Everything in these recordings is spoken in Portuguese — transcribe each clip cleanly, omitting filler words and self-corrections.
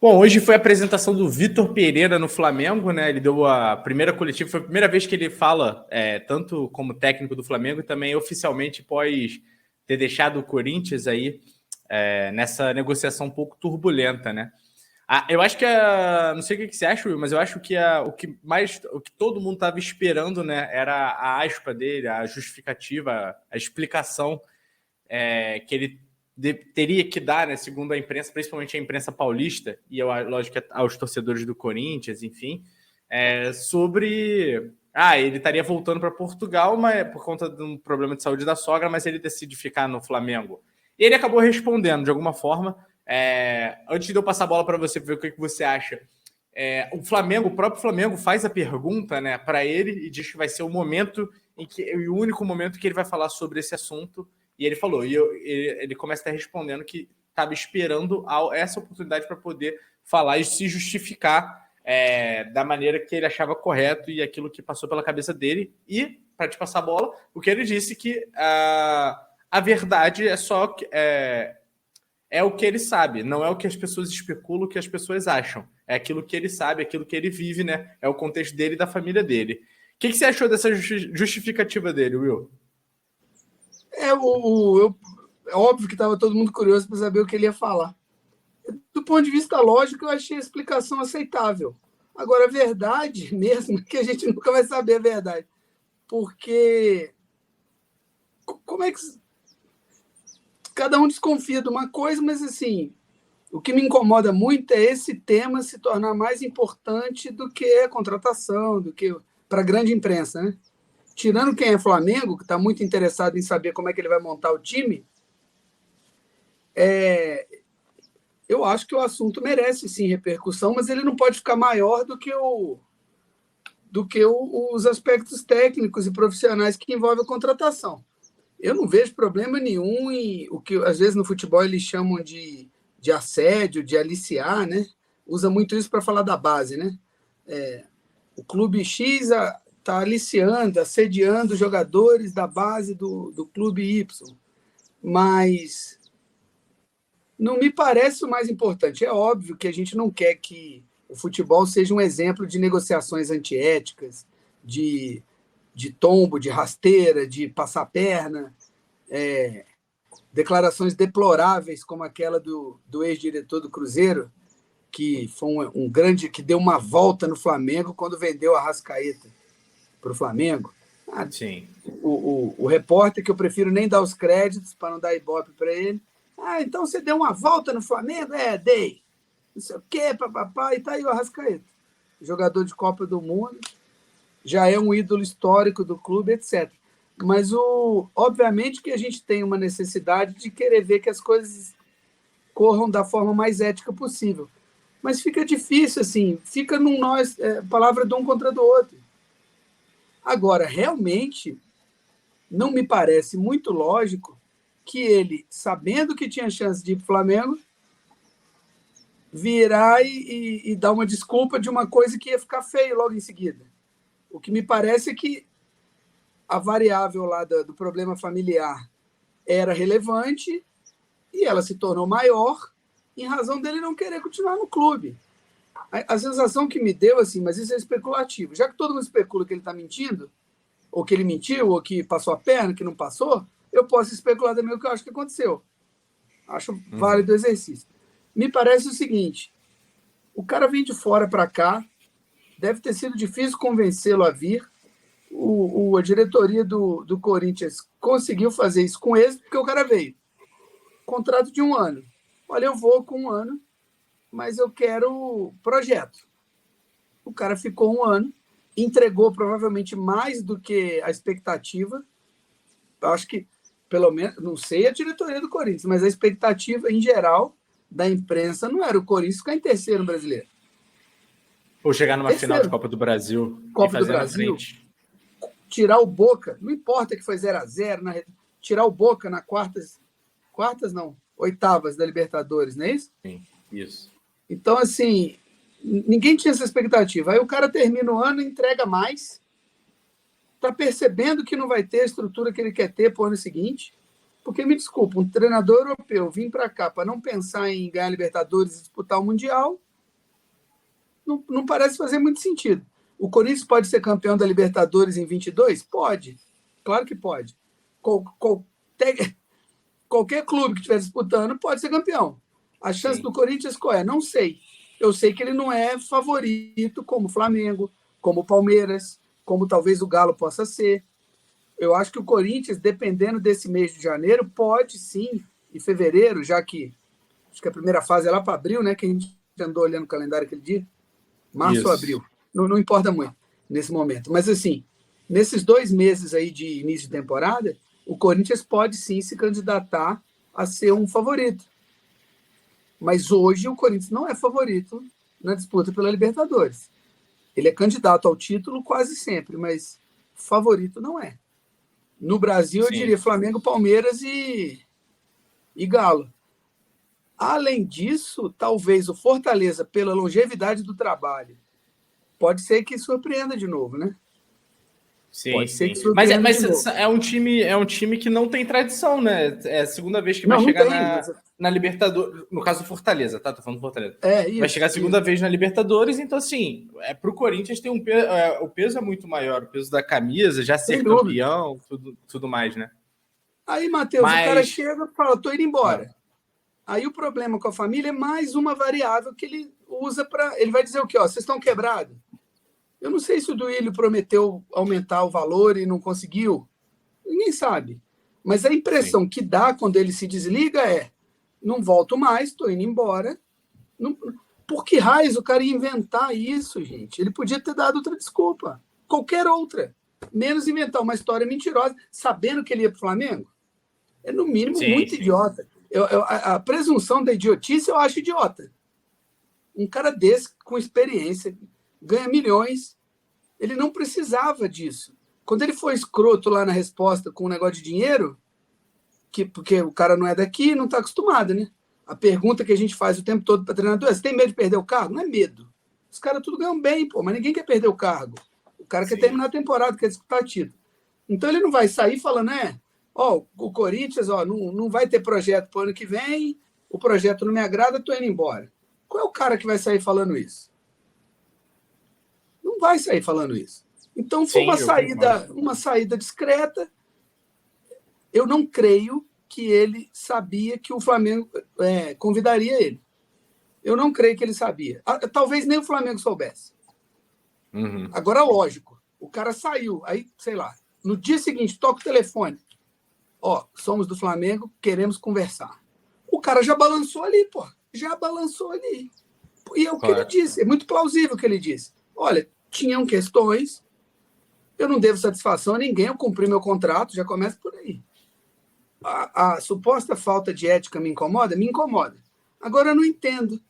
Bom, hoje foi a apresentação do Vitor Pereira no Flamengo, né? Ele deu a primeira coletiva, foi a primeira vez que ele fala, tanto como técnico do Flamengo e também oficialmente pós ter deixado o Corinthians aí nessa negociação um pouco turbulenta, né? Eu acho que não sei o que você acha, Will, mas eu acho que o que todo mundo estava esperando, né, era a aspa dele, a justificativa, a explicação que ele teria que dar, né, segundo a imprensa, principalmente a imprensa paulista, e eu, lógico que aos torcedores do Corinthians, enfim, sobre... ele estaria voltando para Portugal, mas por conta de um problema de saúde da sogra, mas ele decide ficar no Flamengo. E ele acabou respondendo, de alguma forma. Antes de eu passar a bola para você ver o que você acha, o próprio Flamengo faz a pergunta, né, para ele e diz que vai ser o único momento que ele vai falar sobre esse assunto. E ele falou, ele começa a estar respondendo que estava esperando essa oportunidade para poder falar e se justificar da maneira que ele achava correto e aquilo que passou pela cabeça dele. E, para te passar a bola, o que ele disse que a verdade é o que ele sabe, não é o que as pessoas especulam, o que as pessoas acham. É aquilo que ele sabe, aquilo que ele vive, né? É o contexto dele e da família dele. O que você achou dessa justificativa dele, Will? É óbvio que estava todo mundo curioso para saber o que ele ia falar. Do ponto de vista lógico, eu achei a explicação aceitável. Agora, a verdade mesmo, que a gente nunca vai saber a verdade. Porque como é que cada um desconfia de uma coisa, mas assim, o que me incomoda muito é esse tema se tornar mais importante do que a contratação, do que para a grande imprensa, né? Tirando quem é Flamengo, que está muito interessado em saber como é que ele vai montar o time, eu acho que o assunto merece, sim, repercussão, mas ele não pode ficar maior do que os aspectos técnicos e profissionais que envolvem a contratação. Eu não vejo problema nenhum em o que, às vezes, no futebol eles chamam de assédio, de aliciar, né? Usa muito isso para falar da base, né? O clube X está aliciando, assediando jogadores da base do clube Y. Mas não me parece o mais importante. É óbvio que a gente não quer que o futebol seja um exemplo de negociações antiéticas, de tombo, de rasteira, de passar perna, declarações deploráveis como aquela do ex-diretor do Cruzeiro, que foi um grande, que deu uma volta no Flamengo quando vendeu a Arrascaeta para o Flamengo. Sim. O repórter, que eu prefiro nem dar os créditos para não dar ibope para ele. Então você deu uma volta no Flamengo? Dei. Não sei o quê, papapá, e tá aí o Arrascaeta. Jogador de Copa do Mundo, já é um ídolo histórico do clube, etc. Mas, obviamente, que a gente tem uma necessidade de querer ver que as coisas corram da forma mais ética possível. Mas fica difícil, assim, fica num nós, palavra de um contra do outro. Agora, realmente, não me parece muito lógico que ele, sabendo que tinha chance de ir para o Flamengo, virar e dar uma desculpa de uma coisa que ia ficar feio logo em seguida. O que me parece é que a variável lá do problema familiar era relevante e ela se tornou maior em razão dele não querer continuar no clube. A sensação que me deu, assim, mas isso é especulativo. Já que todo mundo especula que ele está mentindo, ou que ele mentiu, ou que passou a perna, que não passou, eu posso especular também o que eu acho que aconteceu. Acho válido o exercício. Me parece o seguinte, o cara vem de fora para cá, deve ter sido difícil convencê-lo a vir, a diretoria do Corinthians conseguiu fazer isso com êxito, porque o cara veio. Contrato de 1 ano. Olha, eu vou com 1 ano, mas eu quero projeto. O cara ficou 1 ano, entregou provavelmente mais do que a expectativa. Eu acho que, pelo menos, não sei a diretoria do Corinthians, mas a expectativa, em geral, da imprensa não era o Corinthians ficar em terceiro no Brasileiro. Ou chegar numa final de Copa do Brasil Copa e fazer do Brasil, na frente. Tirar o Boca, não importa que foi 0-0, tirar o Boca na oitavas da Libertadores, não é isso? Sim, isso. Então, assim, ninguém tinha essa expectativa. Aí o cara termina o ano, entrega mais, está percebendo que não vai ter a estrutura que ele quer ter para o ano seguinte, porque, me desculpa, um treinador europeu vir para cá para não pensar em ganhar Libertadores e disputar o Mundial, não parece fazer muito sentido. O Corinthians pode ser campeão da Libertadores em 22? Pode. Claro que pode. Qualquer clube que estiver disputando pode ser campeão. A chance do Corinthians qual é? Não sei. Eu sei que ele não é favorito como o Flamengo, como o Palmeiras, como talvez o Galo possa ser. Eu acho que o Corinthians, dependendo desse mês de janeiro, pode sim, em fevereiro, já que acho que a primeira fase é lá para abril, né? Que a gente andou olhando o calendário aquele dia. Março ou abril. Não importa muito nesse momento. Mas, assim, nesses 2 meses aí de início de temporada, o Corinthians pode sim se candidatar a ser um favorito. Mas hoje o Corinthians não é favorito na disputa pela Libertadores. Ele é candidato ao título quase sempre, mas favorito não é. No Brasil, eu diria Flamengo, Palmeiras e Galo. Além disso, talvez o Fortaleza, pela longevidade do trabalho, pode ser que surpreenda de novo, né? Sim, pode ser que surpreenda mas de novo. É um time que não tem tradição, né? É a segunda vez que vai chegar na Libertadores. No caso do Fortaleza, tá? Tô falando do Fortaleza. Isso, vai chegar a segunda vez na Libertadores, então, assim, pro Corinthians tem o peso é muito maior, o peso da camisa, já ser campeão, tudo mais, né? Aí, Matheus, o cara chega e fala, tô indo embora. Aí o problema com a família é mais uma variável que ele usa para... Ele vai dizer o quê? Vocês estão quebrados? Eu não sei se o Duílio prometeu aumentar o valor e não conseguiu. Ninguém sabe. Mas a impressão que dá quando ele se desliga é não volto mais, estou indo embora. Não... Por que raios o cara ia inventar isso, gente? Ele podia ter dado outra desculpa. Qualquer outra. Menos inventar uma história mentirosa, sabendo que ele ia para o Flamengo. É, no mínimo, muito idiota. A presunção da idiotice eu acho idiota. Um cara desse, com experiência, ganha milhões, ele não precisava disso. Quando ele foi escroto lá na resposta com o negócio de dinheiro, porque o cara não é daqui, não está acostumado, né? A pergunta que a gente faz o tempo todo para treinador é: você tem medo de perder o cargo? Não é medo. Os caras tudo ganham bem, pô, mas ninguém quer perder o cargo. O cara quer terminar a temporada, quer disputar título. Então ele não vai sair falando, o Corinthians não vai ter projeto para o ano que vem, o projeto não me agrada, estou indo embora. Qual é o cara que vai sair falando isso? Não vai sair falando isso. Então foi uma saída discreta. Eu não creio que ele sabia que o Flamengo convidaria ele. Eu não creio que ele sabia. Talvez nem o Flamengo soubesse. Uhum. Agora, lógico, o cara saiu, aí, sei lá, no dia seguinte, toca o telefone. Somos do Flamengo, queremos conversar. O cara já balançou ali, pô. Já balançou ali. E é o que ele disse, é muito plausível o que ele disse. Olha, tinham questões, eu não devo satisfação a ninguém, eu cumpri meu contrato, já começa por aí. A suposta falta de ética me incomoda? Me incomoda. Agora, eu não entendo.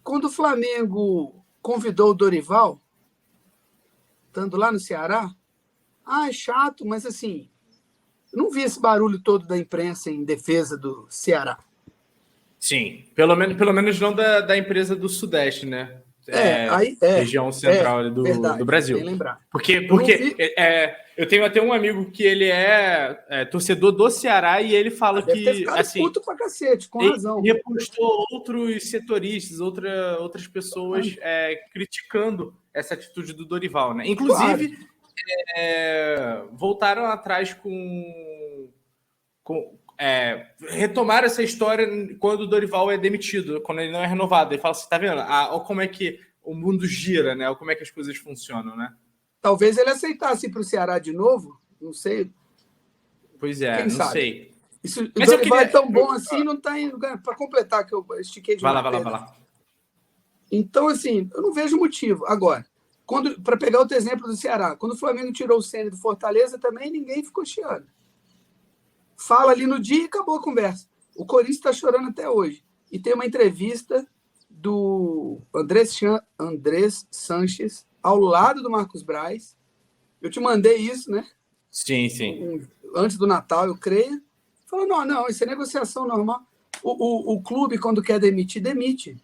Quando o Flamengo convidou o Dorival, estando lá no Ceará, é chato, mas assim, eu não vi esse barulho todo da imprensa em defesa do Ceará. Sim, pelo menos não da empresa do Sudeste, né? Região central do Brasil. Bem lembrar. Porque eu tenho até um amigo que ele é torcedor do Ceará e ele fala que assim, puto pra cacete, com razão. Ele repostou outros setoristas, outras pessoas criticando essa atitude do Dorival, né? Inclusive, voltaram atrás retomaram essa história quando o Dorival é demitido, quando ele não é renovado. Ele fala assim, tá vendo? Olha como é que o mundo gira, né? Olha como é que as coisas funcionam, né? Talvez ele aceitasse ir para o Ceará de novo, não sei. Pois é, quem não sabe? sei. Mas o Dorival é tão bom assim, não tá indo. Para completar, que eu estiquei de Vai lá. Então, assim, eu não vejo motivo. Agora, para pegar outro exemplo do Ceará, quando o Flamengo tirou o Ceni do Fortaleza, também ninguém ficou chiando. Fala ali no dia e acabou a conversa. O Corinthians está chorando até hoje. E tem uma entrevista do Andrés Sanches ao lado do Marcos Braz. Eu te mandei isso, né? Sim. Antes do Natal, eu creio. Falou, não, isso é negociação normal. O clube, quando quer demitir, demite.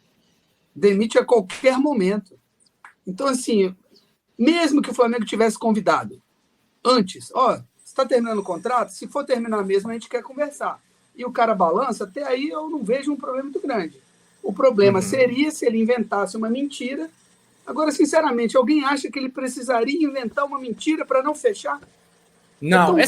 Demite a qualquer momento. Então, assim, mesmo que o Flamengo tivesse convidado antes, está terminando o contrato? Se for terminar mesmo, a gente quer conversar. E o cara balança, até aí eu não vejo um problema muito grande. O problema seria se ele inventasse uma mentira Agora, sinceramente, alguém acha que ele precisaria inventar uma mentira para não fechar? Não, É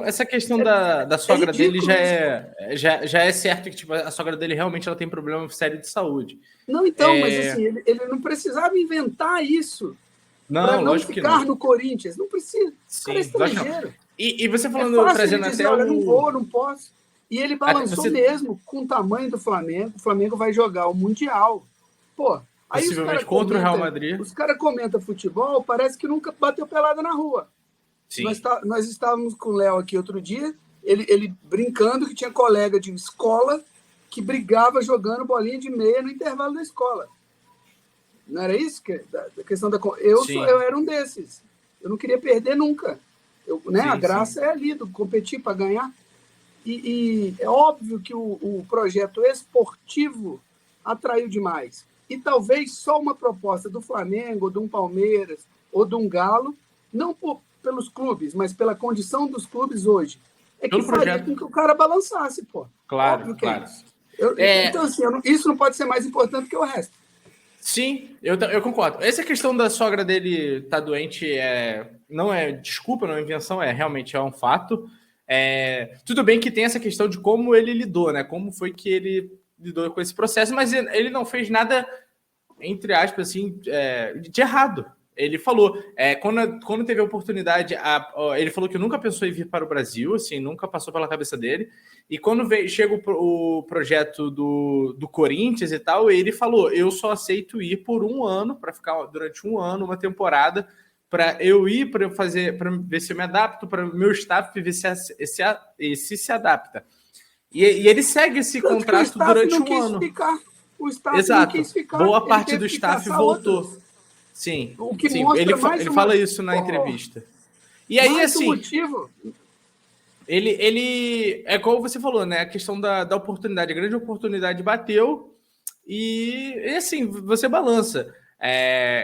essa questão da sogra dele ridículo isso. já é certo que tipo, a sogra dele realmente ela tem problema sério de saúde. Não, então, mas assim, ele não precisava inventar isso para Não, não lógico que ficar não. no Corinthians. Não precisa. O cara é Sim, lógico que não. estrangeiro. E você É falando, fácil ele trazendo dizer, até olha, não o. vou, não posso. E ele Até, balançou você mesmo com o tamanho do Flamengo. O Flamengo vai jogar o Mundial. Pô, aí possivelmente contra o Real Madrid. os cara comentam futebol, parece que nunca bateu pelada na rua. Sim. Nós estávamos com o Léo aqui outro dia, ele brincando que tinha colega de escola que brigava jogando bolinha de meia no intervalo da escola. Não era isso? Da questão da. Eu era um desses. Eu não queria perder nunca. A graça é ali, do competir para ganhar. E é óbvio que o projeto esportivo atraiu demais. E talvez só uma proposta do Flamengo, ou de um Palmeiras, ou de um Galo, não pelos clubes, mas pela condição dos clubes hoje, é que faria com que o cara balançasse, pô. Claro, Óbvio que claro. é isso. Então, assim, isso não pode ser mais importante que o resto. Sim, eu concordo. Essa questão da sogra dele estar doente não é desculpa, não é invenção, realmente é um fato. Tudo bem que tem essa questão de como ele lidou, né? Como foi que ele lidou com esse processo, mas ele não fez nada, entre aspas, assim, de errado. Ele falou, quando teve a oportunidade, ele falou que nunca pensou em vir para o Brasil, assim, nunca passou pela cabeça dele. E quando chega o projeto do Corinthians e tal, ele falou, eu só aceito ir por um ano, para ficar durante um ano, uma temporada, para eu ir, para eu fazer, para ver se eu me adapto, para o meu staff ver se adapta. E ele segue esse contrato durante um ano. O staff Exato. não quis ficar. Boa parte do staff voltou. Outros. Sim. O que sim. mostra ele fala isso na entrevista. E aí, mais assim. motivo. Ele é como você falou, né? A questão da oportunidade, a grande oportunidade bateu e assim, você balança.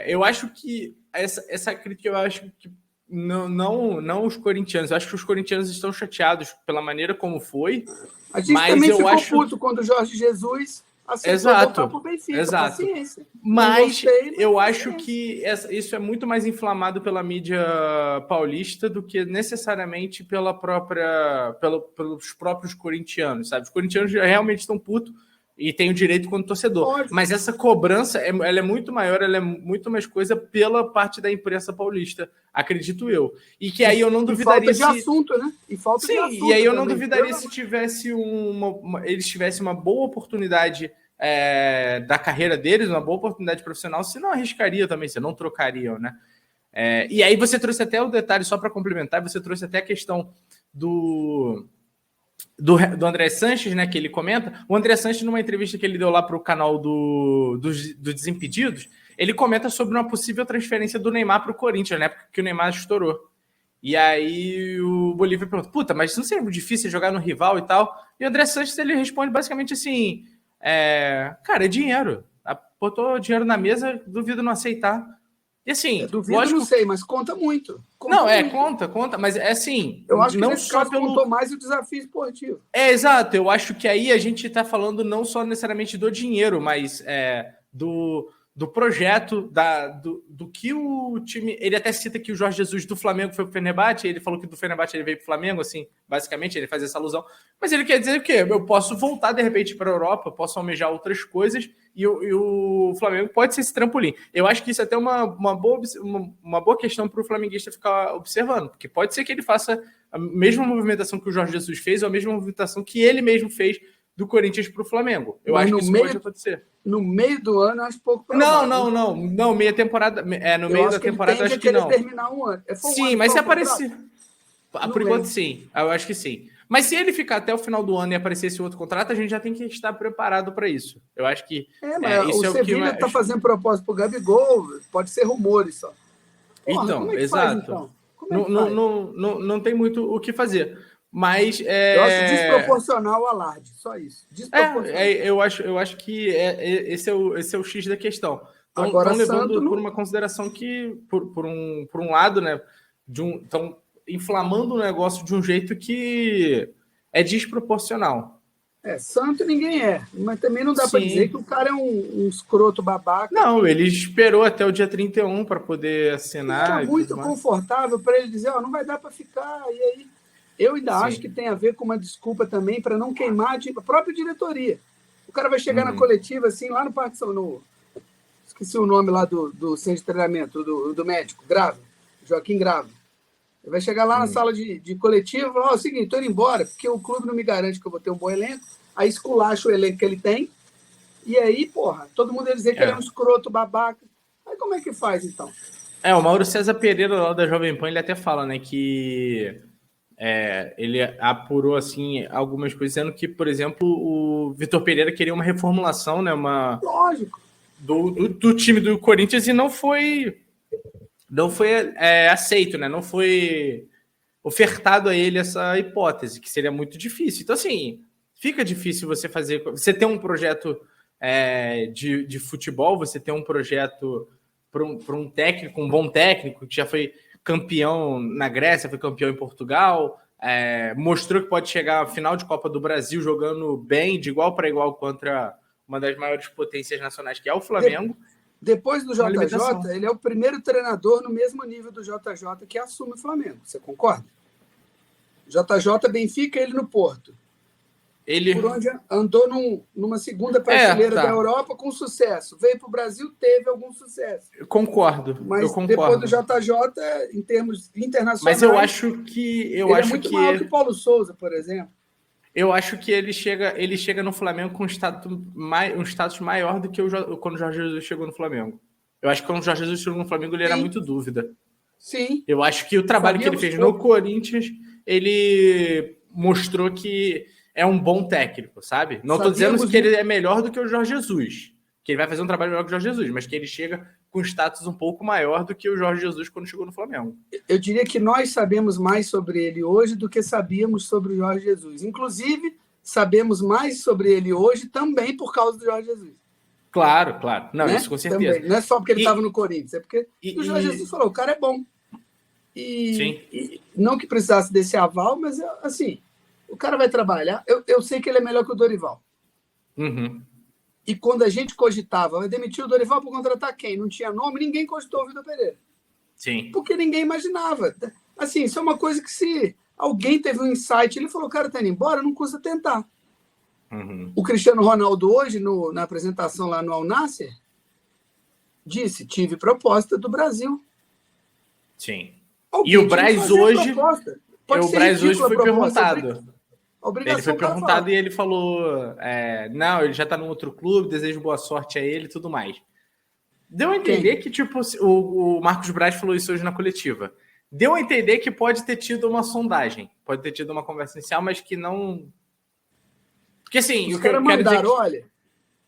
Eu acho que essa crítica, eu acho que não os corintianos, eu acho que os corintianos estão chateados pela maneira como foi. A gente mas também eu ficou acho puto quando o Jorge Jesus aceitou voltar pro Benfica. Exato. Paciência. Mas eu paciência. Acho que isso é muito mais inflamado pela mídia paulista do que necessariamente pelos próprios corintianos, sabe? Os corintianos realmente estão putos e têm o direito quanto torcedor. Pode. Mas essa cobrança ela é muito maior, ela é muito mais coisa pela parte da imprensa paulista, acredito eu. E que aí eu não duvidaria falta de assunto, né? E falta de assunto. E aí eu não duvidaria se tivesse eles tivessem uma boa oportunidade da carreira deles, uma boa oportunidade profissional, se não arriscaria também, se não trocariam, né? E aí você trouxe até o detalhe, só para complementar, você trouxe até a questão do André Sanches, né, que ele comenta. O André Sanches, numa entrevista que ele deu lá para o canal do Desimpedidos, ele comenta sobre uma possível transferência do Neymar para o Corinthians, né, porque o Neymar estourou. E aí o Bolívia pergunta, puta, mas não seria muito difícil jogar no rival e tal? E o André Sanches, ele responde basicamente assim, cara, é dinheiro. Botou dinheiro na mesa, duvido não aceitar. E assim, duvido, lógico, não sei, mas conta muito. Conta, mas é assim, eu acho que não nesse só caso contou mais o desafio esportivo. Exato, eu acho que aí a gente está falando não só necessariamente do dinheiro, mas do projeto, do que o time... Ele até cita que o Jorge Jesus do Flamengo foi pro Fenerbahçe, ele falou que do Fenerbahçe ele veio pro Flamengo, assim, basicamente, ele faz essa alusão. Mas ele quer dizer o quê? Eu posso voltar, de repente, para a Europa, posso almejar outras coisas, e o Flamengo pode ser esse trampolim. Eu acho que isso é até uma boa questão para o flamenguista ficar observando, porque pode ser que ele faça a mesma movimentação que o Jorge Jesus fez, ou a mesma movimentação que ele mesmo fez do Corinthians para o Flamengo. Eu acho que isso pode acontecer. No meio do ano, acho pouco provável. Não, meia temporada, no meio da temporada, acho que não. Terminar um ano. Sim, mas se aparecer... Por enquanto, sim. Eu acho que sim. Mas se ele ficar até o final do ano e aparecer esse outro contrato, a gente já tem que estar preparado para isso. Eu acho que isso o Sevilla está fazendo propósito para o Gabigol, pode ser rumores só. Porra, então, exato. Não tem muito o que fazer. Mas eu acho desproporcional o alarde, só isso. Eu acho que esse é o X da questão. Agora, estão levando por uma consideração que, por um lado, né, estão inflamando o negócio de um jeito que é desproporcional. Santo ninguém é, mas também não dá para dizer que o cara é um escroto babaca. Não, ele esperou até o dia 31 para poder assinar. Era muito confortável para ele dizer, não vai dar para ficar. E aí, eu ainda acho que tem a ver com uma desculpa também para não queimar a própria diretoria. O cara vai chegar na coletiva, assim, lá no Parque São Paulo. Esqueci o nome lá do centro de treinamento, do médico, Grava, Joaquim Grava. Ele vai chegar lá na sala de coletiva e falar, é o seguinte, estou indo embora, porque o clube não me garante que eu vou ter um bom elenco, aí esculacha o elenco que ele tem, e aí, porra, todo mundo ia dizer que ele é um escroto, babaca. Aí como é que faz, então? O Mauro César Pereira, lá da Jovem Pan, ele até fala, né, que ele apurou, assim, algumas coisas, dizendo que, por exemplo, o Vitor Pereira queria uma reformulação, né, Lógico. Do time do Corinthians, e não foi aceito, né? Não foi ofertado a ele essa hipótese, que seria muito difícil. Então, assim, fica difícil você ter um projeto de futebol, você ter um projeto para um técnico, um bom técnico, que já foi campeão na Grécia, foi campeão em Portugal, mostrou que pode chegar à final de Copa do Brasil jogando bem, de igual para igual contra uma das maiores potências nacionais, que é o Flamengo. Depois do JJ, ele é o primeiro treinador no mesmo nível do JJ que assume o Flamengo. Você concorda? JJ Benfica, ele no Porto. Por onde andou numa segunda prateleira da Europa com sucesso. Veio para o Brasil, teve algum sucesso. Eu concordo. Mas depois do JJ, em termos internacionais... Mas eu acho que... ele é muito maior que o Paulo Souza, por exemplo. Eu acho que ele chega no Flamengo com um status maior do que quando o Jorge Jesus chegou no Flamengo. Eu acho que quando o Jorge Jesus chegou no Flamengo, ele era muito dúvida. Sim. Eu acho que o trabalho que ele fez no Corinthians, ele mostrou que é um bom técnico, sabe? Não estou dizendo que ele é melhor do que o Jorge Jesus, que ele vai fazer um trabalho melhor que o Jorge Jesus, mas que ele chega com status um pouco maior do que o Jorge Jesus quando chegou no Flamengo. Eu diria que nós sabemos mais sobre ele hoje do que sabíamos sobre o Jorge Jesus. Inclusive, sabemos mais sobre ele hoje também por causa do Jorge Jesus. Claro. Não, né? Isso com certeza. Também. Não é só porque ele estava no Corinthians, é porque o Jorge Jesus falou, o cara é bom. E não que precisasse desse aval, mas assim, o cara vai trabalhar. Eu sei que ele é melhor que o Dorival. Uhum. E quando a gente cogitava, vai demitir o Dorival para contratar quem? Não tinha nome, ninguém cogitou o Vitor Pereira. Sim. Porque ninguém imaginava. Assim, isso é uma coisa que se alguém teve um insight, ele falou, o cara tá indo embora, não custa tentar. Uhum. O Cristiano Ronaldo hoje, na apresentação lá no Al Nassr, disse, tive proposta do Brasil. Sim. E o Braz hoje... O Braz hoje foi perguntado. Ele foi perguntado e ele falou, não, ele já está num outro clube, desejo boa sorte a ele e tudo mais. Deu a entender que, tipo, o Marcos Braz falou isso hoje na coletiva. Deu a entender que pode ter tido uma sondagem, pode ter tido uma conversa inicial, mas que não... Porque, assim... Os caras mandaram, olha,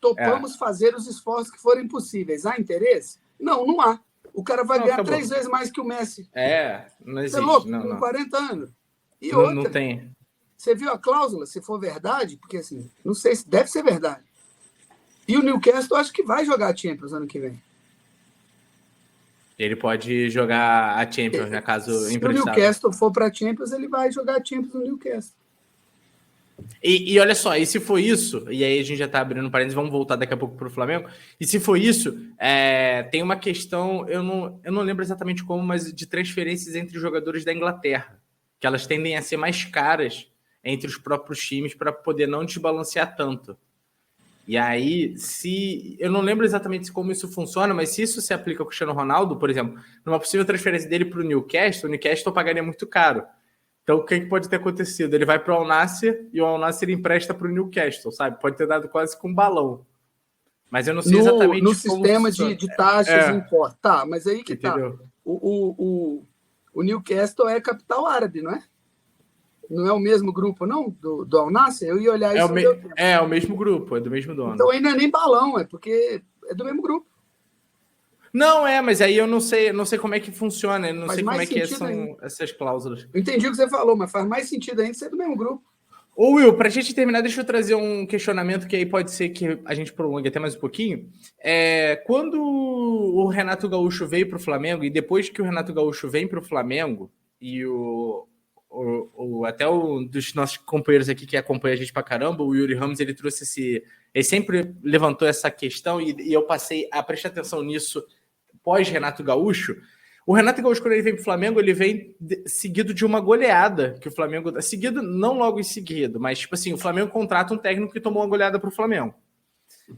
topamos fazer os esforços que forem possíveis. Há interesse? Não há. O cara vai ganhar 3 vezes mais que o Messi. Não existe. Você é louco? Não, com 40 anos. E não, outra... Não tem... Você viu a cláusula, se for verdade? Porque, assim, não sei se deve ser verdade. E o Newcastle acho que vai jogar a Champions ano que vem. Ele pode jogar a Champions, né? Caso emprestado. Se o Newcastle for para a Champions, ele vai jogar a Champions no Newcastle. E olha só, e se for isso, e aí a gente já está abrindo parênteses, vamos voltar daqui a pouco para o Flamengo, e se for isso, tem uma questão, eu não lembro exatamente como, mas de transferências entre jogadores da Inglaterra, que elas tendem a ser mais caras entre os próprios times para poder não desbalancear tanto. E aí, eu não lembro exatamente como isso funciona, mas se isso se aplica ao Cristiano Ronaldo, por exemplo, numa possível transferência dele para o Newcastle pagaria muito caro. Então, o que pode ter acontecido? Ele vai para o Al Nassr e o Al Nassr empresta para o Newcastle, sabe? Pode ter dado quase com um balão. Mas eu não sei exatamente no sistema de taxas e impostos. Tá, mas aí que entendeu? Tá. O Newcastle é capital árabe, não é? Não é o mesmo grupo, não? Do Al Nassr? Eu ia olhar isso. É o mesmo grupo, é do mesmo dono. Então aí não é nem balão, é porque é do mesmo grupo. Não, mas aí eu não sei como é que funciona, eu não sei como é que são essas cláusulas. Eu entendi o que você falou, mas faz mais sentido ainda ser do mesmo grupo. Ô Will, pra gente terminar, deixa eu trazer um questionamento que aí pode ser que a gente prolongue até mais um pouquinho. Quando o Renato Gaúcho veio pro Flamengo, e depois que o Renato Gaúcho vem pro Flamengo, e até um dos nossos companheiros aqui que acompanha a gente pra caramba, o Yuri Ramos, ele trouxe ele sempre levantou essa questão e eu passei a prestar atenção nisso pós-Renato Gaúcho. O Renato Gaúcho, quando ele vem pro Flamengo, ele vem seguido de uma goleada que o Flamengo... Seguido, não logo em seguida, mas, tipo assim, o Flamengo contrata um técnico que tomou uma goleada pro Flamengo.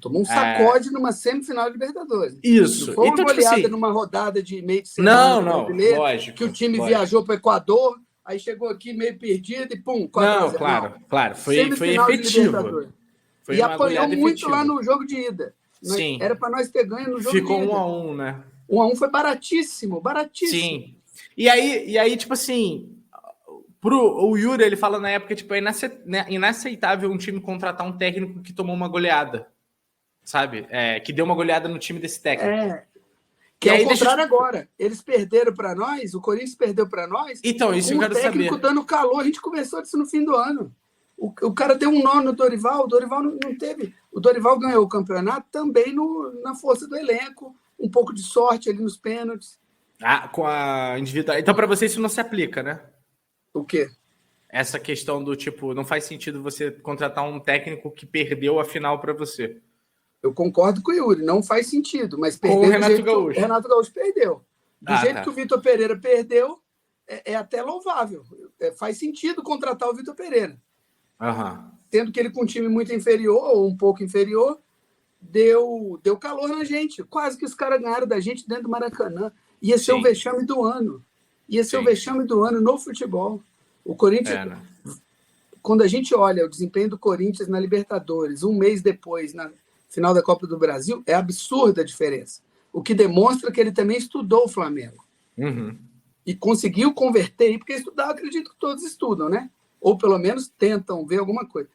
Tomou um sacode numa semifinal de Libertadores. Isso. Não foi uma então, goleada tipo assim, numa rodada de meio de semana brasileira, lógico. que o time viajou para o Equador, aí chegou aqui meio perdido e pum, 4-0. Claro. Foi efetivo. Foi e apanhou muito lá no jogo de ida. Sim. Era para nós ter ganho no jogo Ficou de ida. Ficou 1-1, né? 1-1 foi baratíssimo. Sim. E aí, tipo assim, o Yuri, ele fala na época, tipo, é inaceitável um time contratar um técnico que tomou uma goleada, sabe? Que deu uma goleada no time desse técnico. Que é o contrário agora. Eles perderam para nós, o Corinthians perdeu para nós. Então, isso eu quero saber. O técnico dando calor, a gente conversou disso no fim do ano. O cara deu um nó no Dorival, o Dorival não teve. O Dorival ganhou o campeonato também na força do elenco, um pouco de sorte ali nos pênaltis. Com a individual. Então, para você, isso não se aplica, né? O quê? Essa questão do tipo, não faz sentido você contratar um técnico que perdeu a final para você. Eu concordo com o Yuri, não faz sentido, mas perdeu o Renato Gaúcho. O Renato Gaúcho perdeu. Do jeito que o Vitor Pereira perdeu, é até louvável. Faz sentido contratar o Vitor Pereira. Tendo que ele com um time muito inferior, ou um pouco inferior, deu calor na gente. Quase que os caras ganharam da gente dentro do Maracanã. Ia ser o vexame do ano. Ia ser o vexame do ano no futebol. O Corinthians, quando a gente olha o desempenho do Corinthians na Libertadores, um mês depois, na final da Copa do Brasil, é absurda a diferença. O que demonstra que ele também estudou o Flamengo. E conseguiu converter, porque estudar, acredito que todos estudam, né? Ou pelo menos tentam ver alguma coisa.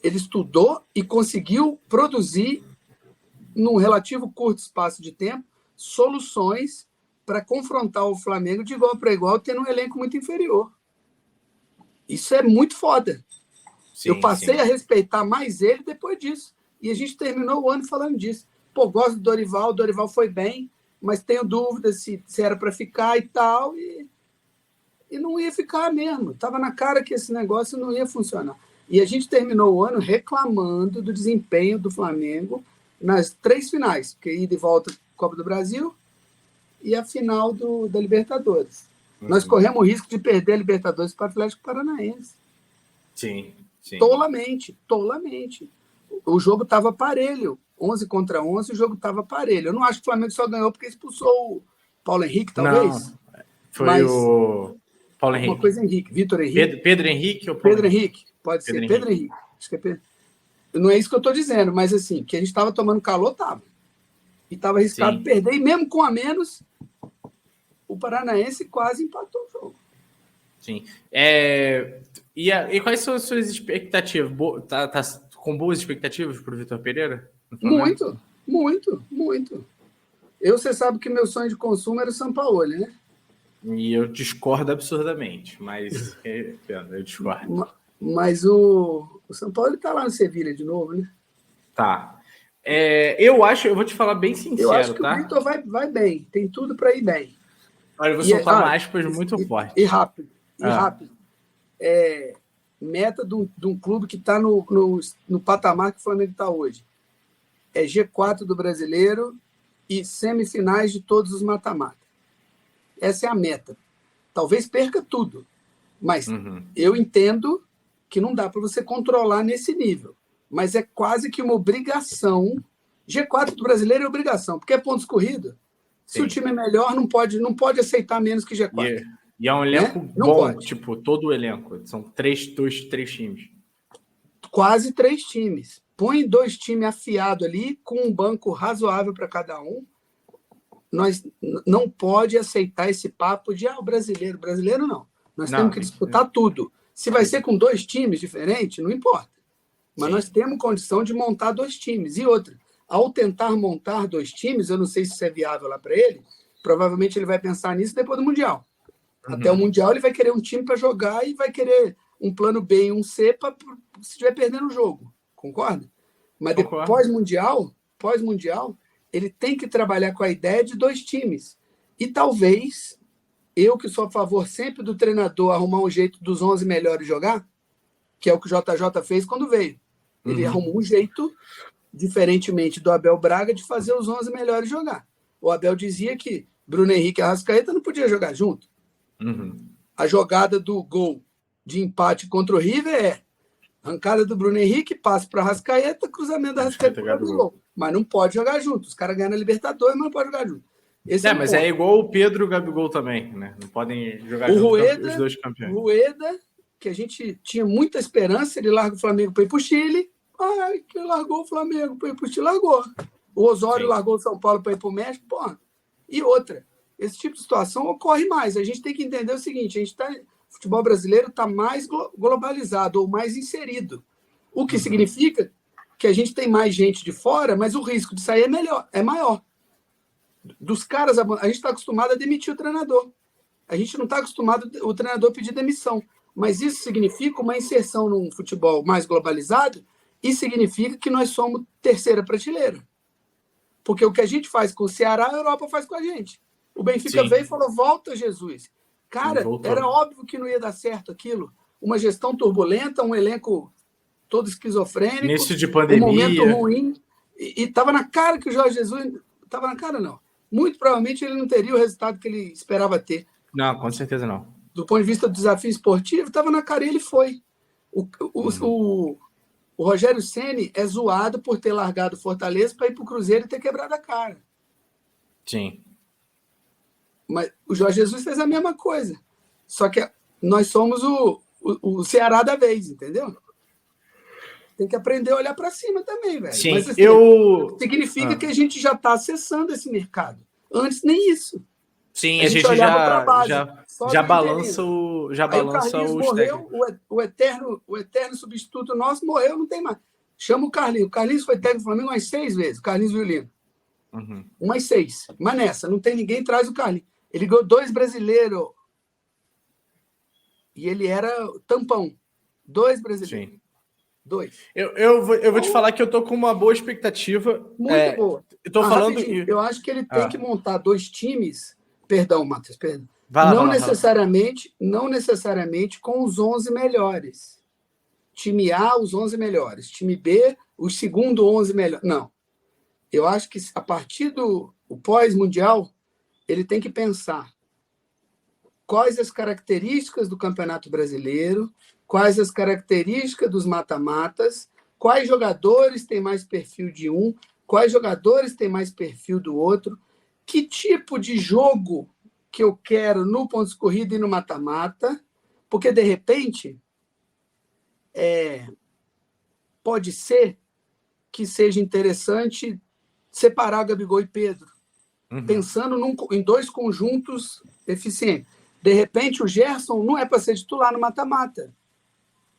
Ele estudou e conseguiu produzir, num relativo curto espaço de tempo, soluções para confrontar o Flamengo de igual para igual, tendo um elenco muito inferior. Isso é muito foda. Eu passei a respeitar mais ele depois disso. E a gente terminou o ano falando disso. Pô, gosto do Dorival, o Dorival foi bem, mas tenho dúvidas se era para ficar e tal, e não ia ficar mesmo. Estava na cara que esse negócio não ia funcionar. E a gente terminou o ano reclamando do desempenho do Flamengo nas 3 finais, porque ida e volta Copa do Brasil e a final da Libertadores. Nós corremos o risco de perder a Libertadores para o Atlético Paranaense. Sim. Tolamente. O jogo estava parelho. 11 contra 11, o jogo estava parelho. Eu não acho que o Flamengo só ganhou porque expulsou o Paulo Henrique, talvez. Não, foi o Paulo Henrique. Uma coisa Henrique, Vitor Henrique. Pedro Henrique ou Paulo Pedro Henrique, pode ser. Pedro Henrique. Acho que é Pedro. Não é isso que eu estou dizendo, mas assim, que a gente estava tomando calor, estava. E estava arriscado perder, e mesmo com a menos, o Paranaense quase empatou o jogo. Sim. E quais são as suas expectativas? Tá com boas expectativas para o Vitor Pereira? Muito. Você sabe que meu sonho de consumo era o Sampaoli, né? E eu discordo absurdamente, mas eu discordo. Mas o São Paulo está lá no Sevilha de novo, né? Tá. Eu vou te falar bem sincero, eu acho que tá? o Vitor vai bem, tem tudo para ir bem. Olha, eu vou soltar uma aspas muito forte. E rápido. Meta de um clube que está no patamar que o Flamengo está hoje. É G4 do Brasileiro e semifinais de todos os mata-mata. Essa é a meta. Talvez perca tudo, mas eu entendo que não dá para você controlar nesse nível. Mas é quase que uma obrigação. G4 do Brasileiro é obrigação, porque é pontos corridos. Se o time é melhor, não pode aceitar menos que G4. E é um elenco bom, tipo, todo o elenco. São três times. Quase 3 times. Põe 2 times afiados ali, com um banco razoável para cada um. Nós não pode aceitar esse papo de o brasileiro. Brasileiro não. Nós temos que disputar tudo. Se vai ser com 2 times diferentes, não importa. Mas nós temos condição de montar 2 times. E outra, ao tentar montar 2 times, eu não sei se isso é viável lá para ele, provavelmente ele vai pensar nisso depois do Mundial. Até o Mundial ele vai querer um time para jogar e vai querer um plano B e um C para se estiver perdendo o jogo. Concorda? Mas depois pós-mundial, ele tem que trabalhar com a ideia de 2 times. E talvez Eu que sou a favor sempre do treinador arrumar um jeito dos 11 melhores jogar, que é o que o JJ fez quando veio. Ele arrumou um jeito, diferentemente do Abel Braga, de fazer os 11 melhores jogar. O Abel dizia que Bruno Henrique e Arrascaeta não podiam jogar junto. A jogada do gol de empate contra o River é arrancada do Bruno Henrique, passe para Arrascaeta, cruzamento da Arrascaeta para o gol. Mas não pode jogar junto. Os caras ganham na Libertadores, mas não pode jogar junto. Mas é igual o Pedro e o Gabigol também, né? Não podem jogar junto os dois campeões. O Rueda, que a gente tinha muita esperança, ele larga o Flamengo para ir para o Chile. Ai, que largou o Flamengo para ir para o Chile, largou. O Osório largou o São Paulo para ir para o México, porra. E outra, esse tipo de situação ocorre mais. A gente tem que entender o seguinte, o futebol brasileiro está mais globalizado ou mais inserido. O que significa que a gente tem mais gente de fora, mas o risco de sair é maior. Dos caras, a gente está acostumado a demitir o treinador. A gente não está acostumado o treinador pedir demissão. Mas isso significa uma inserção num futebol mais globalizado e significa que nós somos terceira prateleira. Porque o que a gente faz com o Ceará, a Europa faz com a gente. O Benfica veio e falou, volta, Jesus. Cara, era óbvio que não ia dar certo aquilo. Uma gestão turbulenta, um elenco todo esquizofrênico. Início de pandemia. Um momento ruim. E estava na cara que o Jorge Jesus... Estava na cara, não. Muito provavelmente ele não teria o resultado que ele esperava ter. Não, com certeza não. Do ponto de vista do desafio esportivo, estava na cara e ele foi. O Rogério Ceni é zoado por ter largado o Fortaleza para ir para o Cruzeiro e ter quebrado a cara. Sim. Mas o Jorge Jesus fez a mesma coisa. Só que nós somos o Ceará da vez, entendeu? Tem que aprender a olhar para cima também, velho. Sim, mas, assim, significa que a gente já está acessando esse mercado. Antes, nem isso. Sim, a gente já balança os técnicos. O eterno substituto nosso morreu, não tem mais. Chama o Carlinhos. O Carlinhos foi técnico do Flamengo umas 6 vezes. O Carlinhos Violino. Umas 6. Mas nessa, não tem ninguém, traz o Carlinhos. Ele ganhou 2 brasileiros. E ele era tampão. 2 brasileiros. Sim. 2. Eu vou te falar que eu tô com uma boa expectativa. Muito boa. Eu tô falando. Eu acho que ele tem que montar 2 times. Perdão, Matheus, perdão. Não necessariamente com os 11 melhores. Time A, os 11 melhores. Time B, os segundo 11 melhores. Não. Eu acho que a partir do pós-mundial, ele tem que pensar quais as características do Campeonato Brasileiro, quais as características dos mata-matas, quais jogadores têm mais perfil de um, quais jogadores têm mais perfil do outro, que tipo de jogo que eu quero no pontos corrida e no mata-mata, porque, de repente, pode ser que seja interessante separar Gabigol e Pedro, pensando em 2 conjuntos eficientes. De repente, o Gerson não é para ser titular no mata-mata.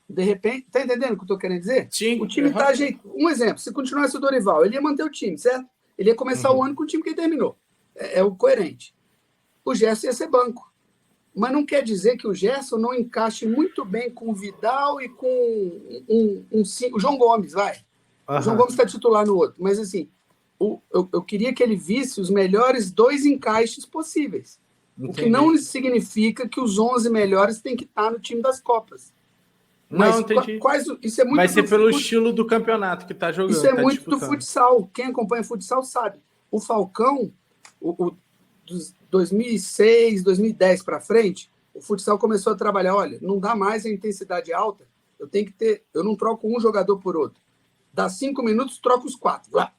De repente, tá entendendo o que eu estou querendo dizer? Sim. O time está ajeitado. Um exemplo, se continuasse o Dorival, ele ia manter o time, certo? Ele ia começar o ano com o time que ele terminou. É o coerente. O Gerson ia ser banco. Mas não quer dizer que o Gerson não encaixe muito bem com o Vidal e com o João Gomes, vai. O João Gomes está titular no outro. Mas, assim, eu queria que ele visse os melhores 2 encaixes possíveis. Entendi. O que não significa que os 11 melhores têm que estar no time das Copas. Mas não, entendi. Isso é muito vai ser pelo estilo do campeonato que está jogando. Isso é muito disputando. Do futsal. Quem acompanha futsal sabe. O Falcão, dos 2006, 2010 para frente, o futsal começou a trabalhar. Olha, não dá mais a intensidade alta. Eu não troco um jogador por outro. Dá 5 minutos, troco os 4. Lá.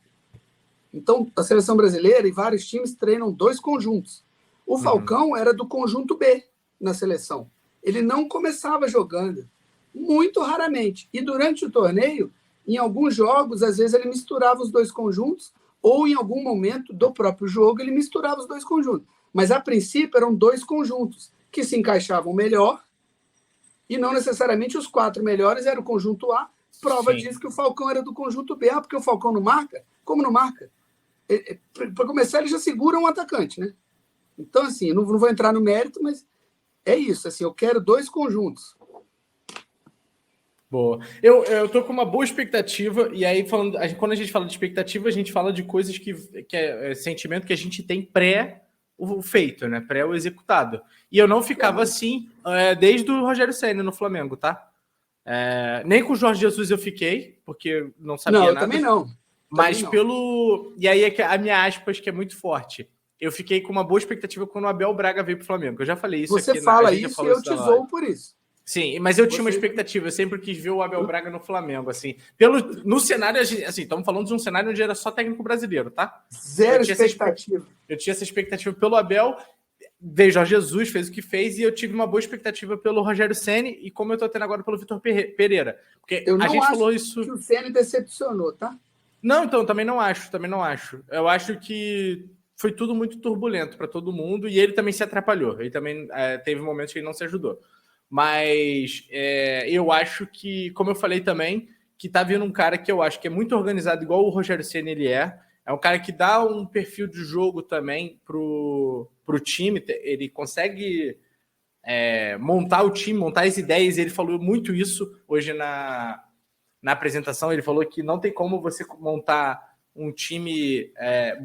Então, a seleção brasileira e vários times treinam 2 conjuntos. O Falcão era do conjunto B na seleção. Ele não começava jogando. Muito raramente. E durante o torneio, em alguns jogos, às vezes ele misturava os 2 conjuntos, ou em algum momento do próprio jogo ele misturava os 2 conjuntos. Mas, a princípio, eram 2 conjuntos que se encaixavam melhor e não necessariamente os 4 melhores eram o conjunto A. Prova disso que o Falcão era do conjunto B. Porque o Falcão não marca? Como não marca? Para começar, ele já segura um atacante, né? Então, assim, eu não vou entrar no mérito, mas é isso. Assim, eu quero 2 conjuntos. Boa. Eu tô com uma boa expectativa, e aí, quando a gente fala de expectativa, a gente fala de coisas que é sentimento que a gente tem pré o feito, né? Pré o executado. E eu não ficava assim desde o Rogério Ceni no Flamengo, tá? Nem com o Jorge Jesus eu fiquei, porque não sabia nada. Não, eu também não. Mas pelo... E aí é que a minha aspas, que é muito forte. Eu fiquei com uma boa expectativa quando o Abel Braga veio pro Flamengo. Eu já falei isso Você aqui. Fala isso e eu te zoo por isso. Sim, mas eu tinha uma expectativa. Eu sempre quis ver o Abel Braga no Flamengo, assim. No cenário, assim, estamos falando de um cenário onde era só técnico brasileiro, tá? Zero expectativa. Eu tinha essa expectativa pelo Abel. Veio Jorge Jesus, fez o que fez, e eu tive uma boa expectativa pelo Rogério Ceni e como eu tô tendo agora pelo Vitor Pereira. Porque eu não a gente acho falou isso. Que o Ceni decepcionou, tá? Não, então, também não acho. Eu acho que foi tudo muito turbulento para todo mundo e ele também se atrapalhou. Ele também teve momentos que ele não se ajudou. Mas eu acho que, como eu falei também, que tá vindo um cara que eu acho que é muito organizado, igual o Rogério Ceni ele é. É um cara que dá um perfil de jogo também pro time. Ele consegue montar o time, montar as ideias. Ele falou muito isso hoje na apresentação. Ele falou que não tem como você montar um time,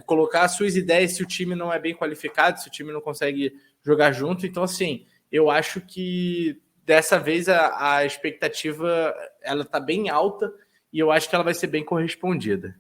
colocar as suas ideias se o time não é bem qualificado, se o time não consegue jogar junto. Então, assim, eu acho que dessa vez a expectativa ela tá bem alta e eu acho que ela vai ser bem correspondida.